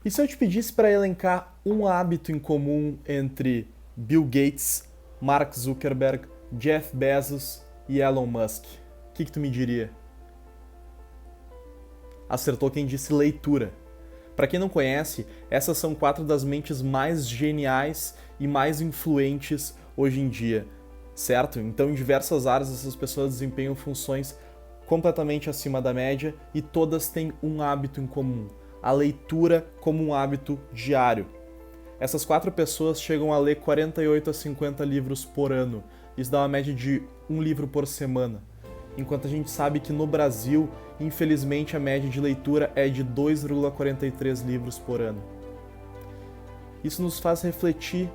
E se eu te pedisse para elencar um hábito em comum entre Bill Gates, Mark Zuckerberg, Jeff Bezos e Elon Musk, o que tu me diria? Acertou quem disse leitura. Para quem não conhece, essas são 4 das mentes mais geniais e mais influentes hoje em dia, certo? Então, em diversas áreas, essas pessoas desempenham funções completamente acima da média e todas têm um hábito em comum: a leitura como um hábito diário. Essas 4 pessoas chegam a ler 48 a 50 livros por ano. Isso dá uma média de um livro por semana. Enquanto a gente sabe que no Brasil, infelizmente, a média de leitura é de 2,43 livros por ano. Isso nos faz refletir: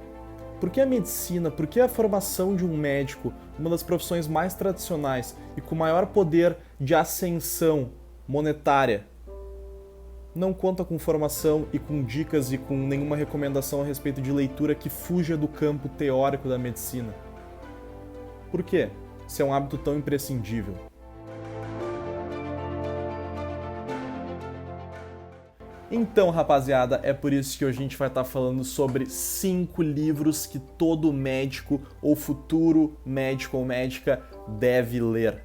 por que a medicina, por que a formação de um médico, uma das profissões mais tradicionais e com maior poder de ascensão monetária, não conta com formação e com dicas e com nenhuma recomendação a respeito de leitura que fuja do campo teórico da medicina? Por quê? Se é um hábito tão imprescindível. Então, rapaziada, é por isso que hoje a gente vai estar falando sobre 5 livros que todo médico ou futuro médico ou médica deve ler.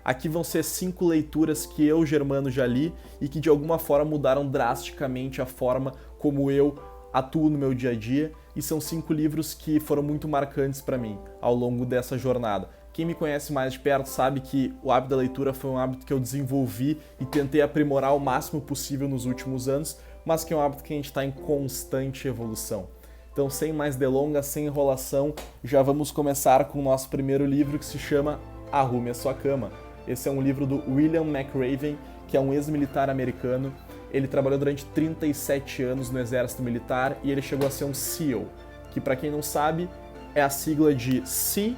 Aqui vão ser 5 leituras que eu, Germano, já li e que de alguma forma mudaram drasticamente a forma como eu atuo no meu dia a dia, e são 5 livros que foram muito marcantes para mim ao longo dessa jornada. Quem me conhece mais de perto sabe que o hábito da leitura foi um hábito que eu desenvolvi e tentei aprimorar o máximo possível nos últimos anos, mas que é um hábito que a gente está em constante evolução. Então, sem mais delongas, sem enrolação, já vamos começar com o nosso primeiro livro, que se chama Arrume a Sua Cama. Esse é um livro do William McRaven, que é um ex-militar americano. Ele trabalhou durante 37 anos no exército militar e ele chegou a ser um SEAL, que, para quem não sabe, é a sigla de Sea,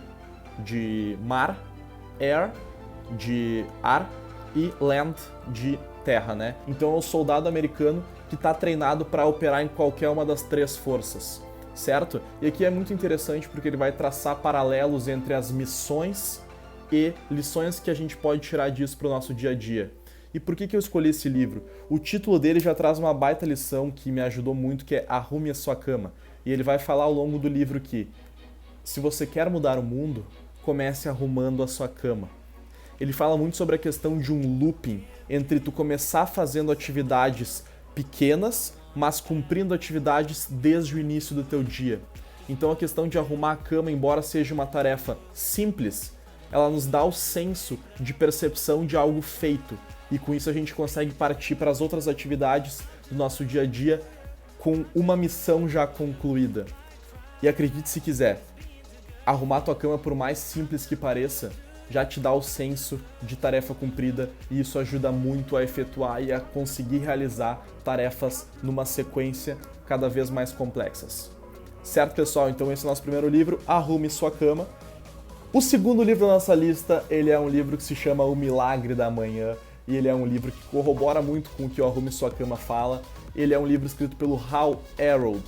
de mar, Air, de ar, e Land, de terra, né? Então é um soldado americano que está treinado para operar em qualquer uma das 3 forças, certo? E aqui é muito interessante porque ele vai traçar paralelos entre as missões e lições que a gente pode tirar disso para o nosso dia a dia. E por que eu escolhi esse livro? O título dele já traz uma baita lição que me ajudou muito, que é Arrume a Sua Cama. E ele vai falar ao longo do livro que, se você quer mudar o mundo, comece arrumando a sua cama. Ele fala muito sobre a questão de um looping entre tu começar fazendo atividades pequenas, mas cumprindo atividades desde o início do teu dia. Então a questão de arrumar a cama, embora seja uma tarefa simples, ela nos dá o senso de percepção de algo feito. E com isso a gente consegue partir para as outras atividades do nosso dia a dia com uma missão já concluída. E acredite se quiser, arrumar tua cama, por mais simples que pareça, já te dá o senso de tarefa cumprida, e isso ajuda muito a efetuar e a conseguir realizar tarefas numa sequência cada vez mais complexas. Certo, pessoal? Então esse é o nosso primeiro livro, Arrume Sua Cama. O segundo livro da nossa lista, ele é um livro que se chama O Milagre da Manhã, e ele é um livro que corrobora muito com o que o Arrume Sua Cama fala. Ele é um livro escrito pelo Hal Herold,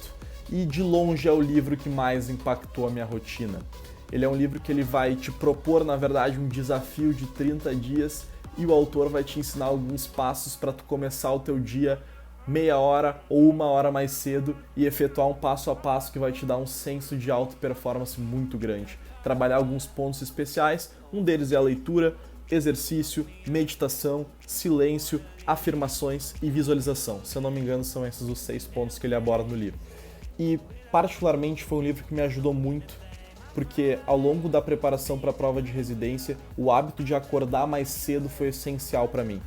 e de longe é o livro que mais impactou a minha rotina. Ele é um livro que ele vai te propor, na verdade, um desafio de 30 dias, e o autor vai te ensinar alguns passos para tu começar o teu dia meia hora ou 1 hora mais cedo e efetuar um passo a passo que vai te dar um senso de alta performance muito grande. Trabalhar alguns pontos especiais, um deles é a leitura, exercício, meditação, silêncio, afirmações e visualização. Se eu não me engano, são esses os 6 pontos que ele aborda no livro. E particularmente foi um livro que me ajudou muito, porque ao longo da preparação para a prova de residência, o hábito de acordar mais cedo foi essencial para mim.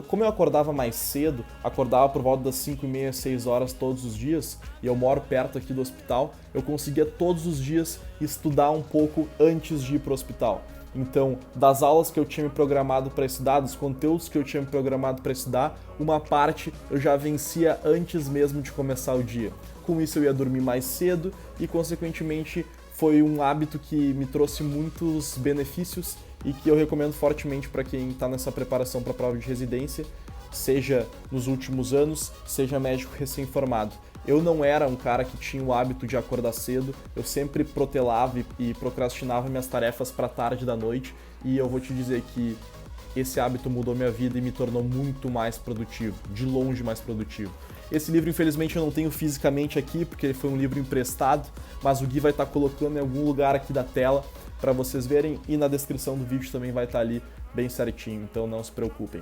Como eu acordava mais cedo, acordava por volta das 5h30, 6 horas todos os dias, e eu moro perto aqui do hospital, eu conseguia todos os dias estudar um pouco antes de ir para o hospital. Então, das aulas que eu tinha me programado para estudar, dos conteúdos que eu tinha me programado para estudar, uma parte eu já vencia antes mesmo de começar o dia. Com isso eu ia dormir mais cedo e, consequentemente, foi um hábito que me trouxe muitos benefícios e que eu recomendo fortemente para quem está nessa preparação para a prova de residência, seja nos últimos anos, seja médico recém-formado. Eu não era um cara que tinha o hábito de acordar cedo, eu sempre protelava e procrastinava minhas tarefas para tarde da noite, e eu vou te dizer que esse hábito mudou minha vida e me tornou muito mais produtivo, de longe mais produtivo. Esse livro, infelizmente, eu não tenho fisicamente aqui, porque ele foi um livro emprestado, mas o Gui vai estar colocando em algum lugar aqui da tela para vocês verem, e na descrição do vídeo também vai estar ali bem certinho, então não se preocupem.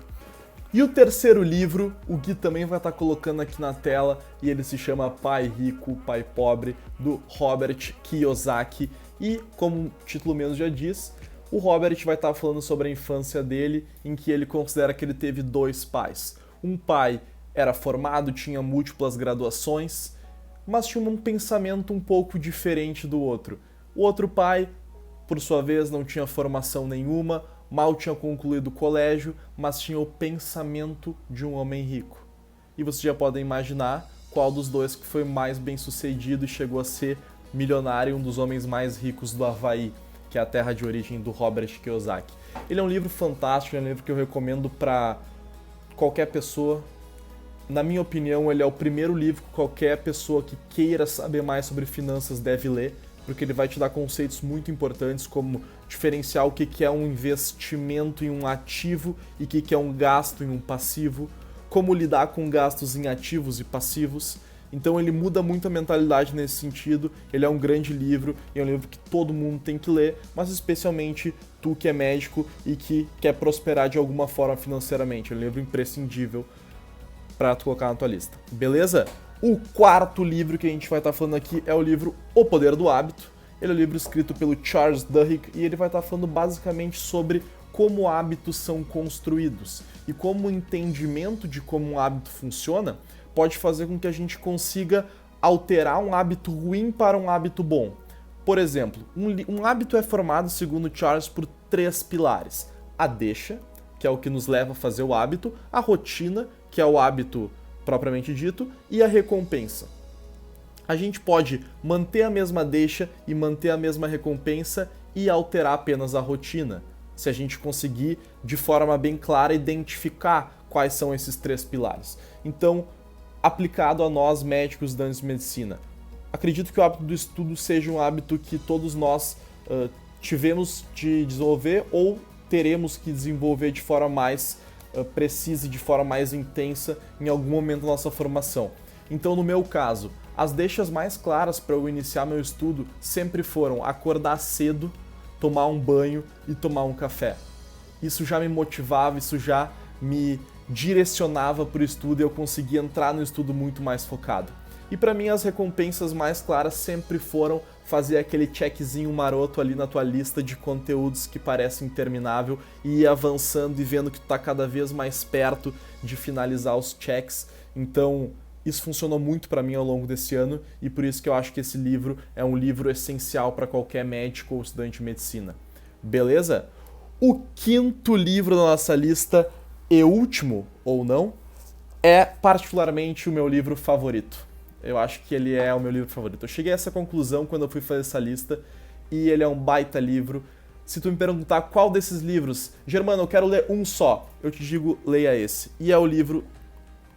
E o terceiro livro, o Gui também vai estar colocando aqui na tela, e ele se chama Pai Rico, Pai Pobre, do Robert Kiyosaki. E, como o título mesmo já diz, o Robert vai estar falando sobre a infância dele, em que ele considera que ele teve dois pais. Um pai era formado, tinha múltiplas graduações, mas tinha um pensamento um pouco diferente do outro. O outro pai, por sua vez, não tinha formação nenhuma, mal tinha concluído o colégio, mas tinha o pensamento de um homem rico. E vocês já podem imaginar qual dos dois que foi mais bem sucedido e chegou a ser milionário, um dos homens mais ricos do Havaí, que é a terra de origem do Robert Kiyosaki. Ele é um livro fantástico, é um livro que eu recomendo para qualquer pessoa. Na minha opinião, ele é o primeiro livro que qualquer pessoa que queira saber mais sobre finanças deve ler, porque ele vai te dar conceitos muito importantes, como diferenciar o que é um investimento em um ativo e o que é um gasto em um passivo, como lidar com gastos em ativos e passivos. Então ele muda muito a mentalidade nesse sentido. Ele é um grande livro, e é um livro que todo mundo tem que ler, mas especialmente tu que é médico e que quer prosperar de alguma forma financeiramente. É um livro imprescindível para tu colocar na tua lista, beleza? O quarto livro que a gente vai estar falando aqui é o livro O Poder do Hábito. Ele é um livro escrito pelo Charles Duhigg, e ele vai estar falando basicamente sobre como hábitos são construídos e como o entendimento de como um hábito funciona pode fazer com que a gente consiga alterar um hábito ruim para um hábito bom. Por exemplo, um hábito é formado, segundo Charles, por 3 pilares. A deixa, que é o que nos leva a fazer o hábito, a rotina, que é o hábito propriamente dito, e a recompensa. A gente pode manter a mesma deixa e manter a mesma recompensa e alterar apenas a rotina, se a gente conseguir, de forma bem clara, identificar quais são esses 3 pilares. Então, aplicado a nós, médicos, estudantes de medicina, acredito que o hábito do estudo seja um hábito que todos nós tivemos de desenvolver ou teremos que desenvolver de forma mais precisa e de forma mais intensa em algum momento da nossa formação. Então, no meu caso, as deixas mais claras para eu iniciar meu estudo sempre foram acordar cedo, tomar um banho e tomar um café. Isso já me motivava, isso já me direcionava para o estudo, e eu conseguia entrar no estudo muito mais focado. E para mim as recompensas mais claras sempre foram fazer aquele checkzinho maroto ali na tua lista de conteúdos que parece interminável e ir avançando e vendo que tu tá cada vez mais perto de finalizar os checks. Então, isso funcionou muito para mim ao longo desse ano, e por isso que eu acho que esse livro é um livro essencial para qualquer médico ou estudante de medicina. Beleza? O quinto livro da nossa lista, e último ou não, é particularmente o meu livro favorito. Eu acho que ele é o meu livro favorito. Eu cheguei a essa conclusão quando eu fui fazer essa lista, e ele é um baita livro. Se tu me perguntar qual desses livros, Germano, eu quero ler um só, eu te digo, leia esse. E é o livro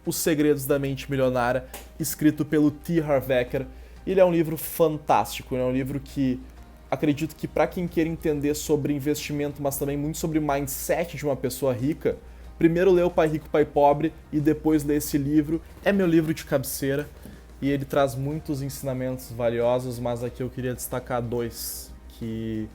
Os Segredos da Mente Milionária, escrito pelo T. Harv Eker. Ele é um livro fantástico, é um livro que acredito que para quem queira entender sobre investimento, mas também muito sobre mindset de uma pessoa rica, primeiro lê o Pai Rico, Pai Pobre e depois lê esse livro. É meu livro de cabeceira e ele traz muitos ensinamentos valiosos, mas aqui eu queria destacar 2 que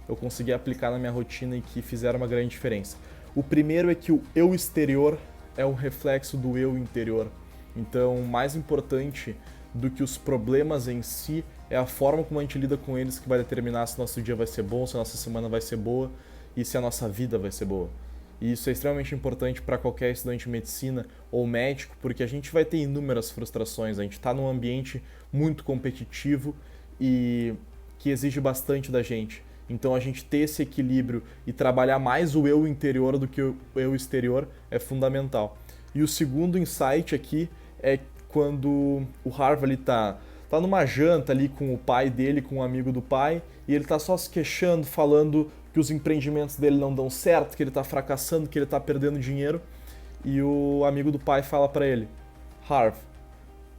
eu consegui aplicar na minha rotina e que fizeram uma grande diferença. O primeiro é que o eu exterior é um reflexo do eu interior. Então, mais importante do que os problemas em si é a forma como a gente lida com eles que vai determinar se nosso dia vai ser bom, se a nossa semana vai ser boa e se a nossa vida vai ser boa. E isso é extremamente importante para qualquer estudante de medicina ou médico, porque a gente vai ter inúmeras frustrações, a gente está num ambiente muito competitivo e que exige bastante da gente. Então a gente ter esse equilíbrio e trabalhar mais o eu interior do que o eu exterior é fundamental. E o segundo insight aqui é quando o Harv ali tá numa janta ali com o pai dele, com um amigo do pai, e ele tá só se queixando, falando que os empreendimentos dele não dão certo, que ele tá fracassando, que ele tá perdendo dinheiro. E o amigo do pai fala para ele: Harv,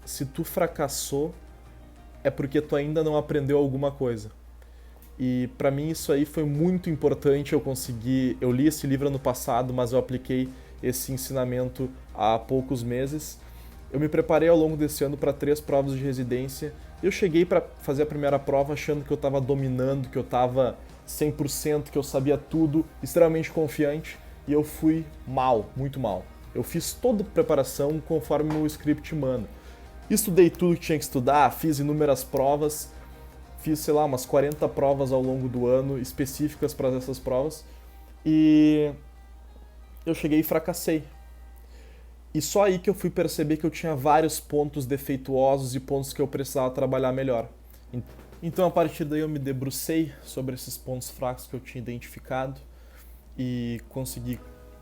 se tu fracassou é porque tu ainda não aprendeu alguma coisa. E para mim isso aí foi muito importante. Eu li esse livro ano passado, mas eu apliquei esse ensinamento há poucos meses Eu me preparei ao longo desse ano para 3 provas de residência. Eu cheguei para fazer a primeira prova achando que eu estava dominando, que eu estava 100%, que eu sabia tudo, extremamente confiante, e eu fui mal, muito mal. Eu fiz toda a preparação conforme o script manda. Estudei tudo que tinha que estudar, fiz inúmeras provas, fiz, sei lá, umas 40 provas ao longo do ano específicas para essas provas, e eu cheguei e fracassei. E só aí que eu fui perceber que eu tinha vários pontos defeituosos e pontos que eu precisava trabalhar melhor. Então a partir daí eu me debrucei sobre esses pontos fracos que eu tinha identificado e consegui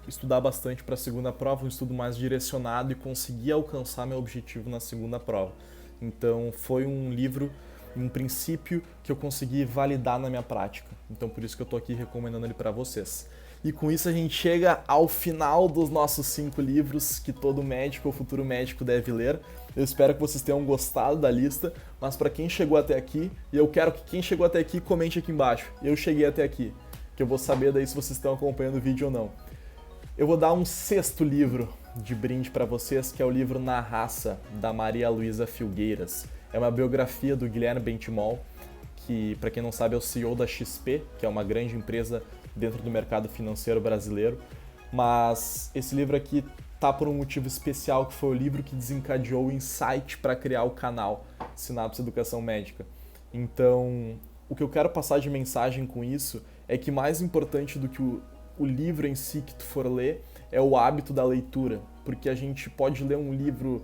estudar bastante para a segunda prova, um estudo mais direcionado, e consegui alcançar meu objetivo na segunda prova. Então foi um livro, um princípio que eu consegui validar na minha prática. Então por isso que eu estou aqui recomendando ele para vocês. E com isso a gente chega ao final dos nossos 5 livros que todo médico ou futuro médico deve ler. Eu espero que vocês tenham gostado da lista, mas para quem chegou até aqui, e eu quero que quem chegou até aqui comente aqui embaixo, eu cheguei até aqui, que eu vou saber daí se vocês estão acompanhando o vídeo ou não. Eu vou dar um 6º livro de brinde para vocês, que é o livro Na Raça, da Maria Luísa Filgueiras. É uma biografia do Guilherme Bentimol, que, para quem não sabe, é o CEO da XP, que é uma grande empresa dentro do mercado financeiro brasileiro. Mas esse livro aqui tá por um motivo especial, que foi o livro que desencadeou o insight para criar o canal Sinapse Educação Médica. Então, o que eu quero passar de mensagem com isso é que mais importante do que o livro em si que tu for ler é o hábito da leitura, porque a gente pode ler um livro,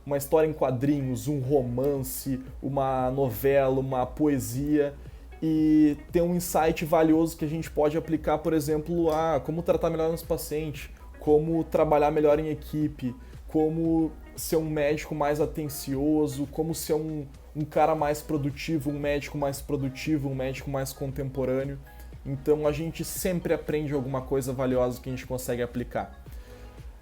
uma história em quadrinhos, um romance, uma novela, uma poesia, e ter um insight valioso que a gente pode aplicar, por exemplo, a como tratar melhor nosso paciente, como trabalhar melhor em equipe, como ser um médico mais atencioso, como ser um cara mais produtivo, um médico mais produtivo, um médico mais contemporâneo. Então a gente sempre aprende alguma coisa valiosa que a gente consegue aplicar.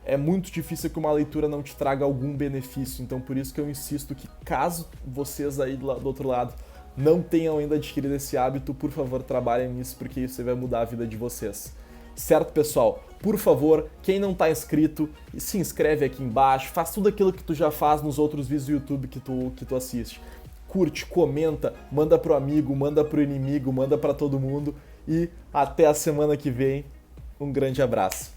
É muito difícil que uma leitura não te traga algum benefício, então por isso que eu insisto que, caso vocês aí do outro lado não tenham ainda adquirido esse hábito, por favor, trabalhem nisso, porque isso vai mudar a vida de vocês. Certo, pessoal? Por favor, quem não está inscrito, se inscreve aqui embaixo, faz tudo aquilo que tu já faz nos outros vídeos do YouTube que tu assiste. Curte, comenta, manda pro amigo, manda pro inimigo, manda para todo mundo, e até a semana que vem. Um grande abraço.